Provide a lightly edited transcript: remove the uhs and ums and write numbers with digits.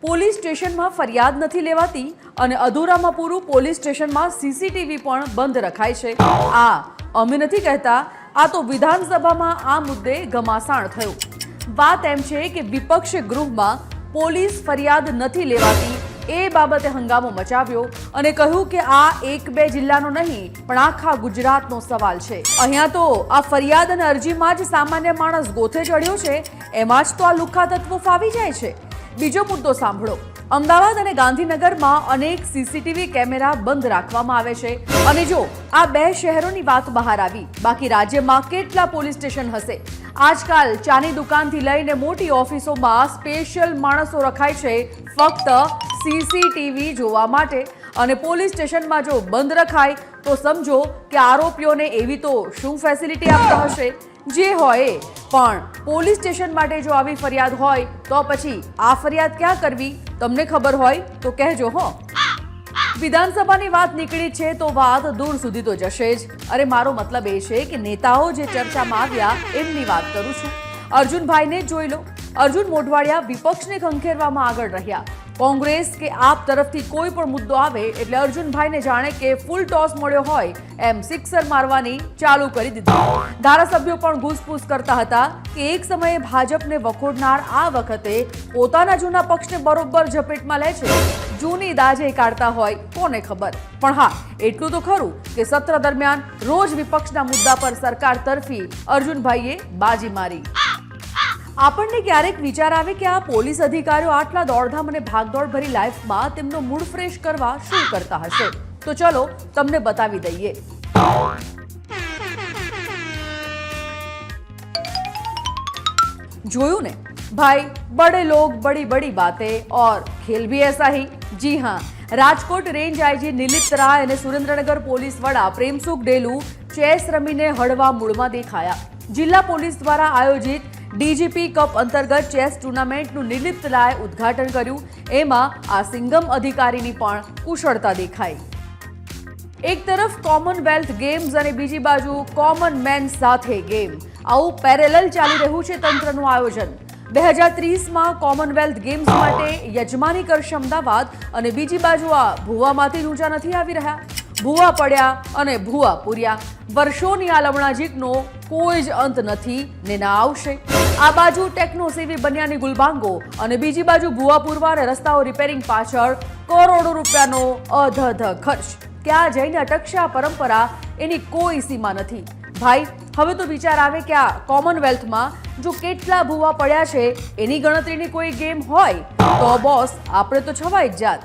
Police સ્ટેશનમાં ફરિયાદ નથી લેવાતી અને અધૂરામાં પૂરું પોલીસ સ્ટેશનમાં સીસીટીવી પણ બંધ રખાય છે। આ અમે નથી કહેતા, આ તો વિધાનસભામાં આ મુદ્દે ઘમાસાણ થયું। વાત એમ છે કે વિપક્ષે ગૃહમાં પોલીસ ફરિયાદ નથી લેવાતી એ બાબતે હંગામો મચાવ્યો અને કહ્યું કે આ એક બે જિલ્લાનો નહીં પણ આખા ગુજરાતનો સવાલ છે। અહીંયા તો આ ફરિયાદ અને અરજીમાં જ સામાન્ય માણસ ગોથે ચડ્યો છે, એમાં જ તો આ લુખ્ખા તત્વો ફાવી જાય છે। બીજો મુદ્દો સાંભળો। અમદાવાદ અને ગાંધીનગરમાં અનેક સીસીટીવી કેમેરા બંધ રાખવામાં આવે છે અને જો આ બે શહેરોની વાત બહાર આવી, બાકી રાજ્યમાં કેટલા પોલીસ સ્ટેશન હશે? આજકાલ ચાની દુકાનથી લઈને મોટી ઓફિસોમાં સ્પેશિયલ માણસો રખાય છે ફક્ત સીસીટીવી જોવા માટે, અને પોલીસ સ્ટેશનમાં જો બંધ રખાય તો સમજો કે આરોપીઓને એવી તો શું ફેસિલિટી આપતા હશે? જે હોય પણ પોલીસ સ્ટેશન માટે જો આવી ફરિયાદ હોય તો પછી આ ફરિયાદ ક્યાં કરવી? તમને ખબર હોય તો કહેજો હો। વિધાનસભાની વાત નીકળી છે તો વાત દૂર સુધી તો જશે જ। અરે મારો મતલબ એ છે કે નેતાઓ જે ચર્ચામાં આવ્યા એમની વાત કરું છું। અર્જુનભાઈને જ જોઈ લો। અર્જુન મોઢવાડિયા વિપક્ષને ખંખેરવામાં આગળ રહ્યા। કોંગ્રેસ કે આપ તરફથી કોઈ પણ મુદ્દો આવે એટલે અર્જુનભાઈને જાણે કે ફૂલ ટોસ મળ્યો હોય એમ સિક્સર મારવાની ચાલુ કરી દીધી। ધારાસભ્યો પણ ઘૂસપૂસ કરતા હતા કે એક સમયે ભાજપને વખોડનાર આ વખતે પોતાના જૂના પક્ષને બરોબર ઝપેટમાં લે છે। જૂની દાજે કાઢતા હોય કોને ખબર, પણ હા એટલું તો ખરું કે સત્ર દરમિયાન રોજ વિપક્ષના મુદ્દા પર સરકાર તરફી અર્જુનભાઈએ બાજી મારી। આપણને ક્યારેક વિચાર આવે કે આ પોલીસ અધિકારીઓ આટલા દોડધામ અને ભાગદોડ ભરી લાઈફમાં તેમનો મૂડ ફ્રેશ કરવા શું કરતા હશે? તો ચલો તમને બતાવી દઈએ। જોયું ને भाई, बड़े लोग बड़ी बड़ी बातें और खेल भी ऐसा ही। जी हाँ, રાજકોટ રેન્જ આઈજી નિલિપ્ત રાય અને સુરેન્દ્રનગર પોલીસ વડા પ્રેમસુખ ડેલુ ચેસ રમીને હળવા મૂડમાં દેખાયા। જિલ્લા પોલીસ દ્વારા આયોજિત ડીજીપી કપ અંતર્ગત ચેસ ટુર્નામેન્ટનું નિલિપ્ત રાય ઉદ્ઘાટન કર્યું। એમાં આ સિંગમ અધિકારીની પણ કુશળતા દેખાઈ। એક તરફ કોમનવેલ્થ ગેમ્સ અને બીજી બાજુ કોમન મેન સાથે ગેમ, આવું પેરેલલ ચાલી રહ્યું છે તંત્રનું આયોજન। 2030માં કોમનવેલ્થ ગેમ્સ માટે યજમાની કરશે અમદાવાદ અને બીજી બાજુ આ ભૂવામાંથી ઊંચા નથી આવી રહ્યા। ભૂવા પડ્યા અને ભૂવા પૂર્યા। વર્ષોની આ લમણાજીકનો કોઈ જ અંત નથી ને ના આવશે। આ બાજુ ટેકનો સેવી બન્યાની ગુલબાંગો અને બીજી બાજુ ભૂવા પૂરવા અને રસ્તાઓ રિપેરિંગ પાછળ કરોડો રૂપિયાનો અધધ ખર્ચ। ક્યાં જઈને અટકશે આ પરંપરા એની કોઈ સીમા નથી। ભાઈ, હવે તો વિચાર આવે કે આ કોમનવેલ્થમાં જો કેટલા ભૂવા પડ્યા છે એની ગણતરીની કોઈ ગેમ હોય તો બોસ આપણે તો છવાઈ જ જાત।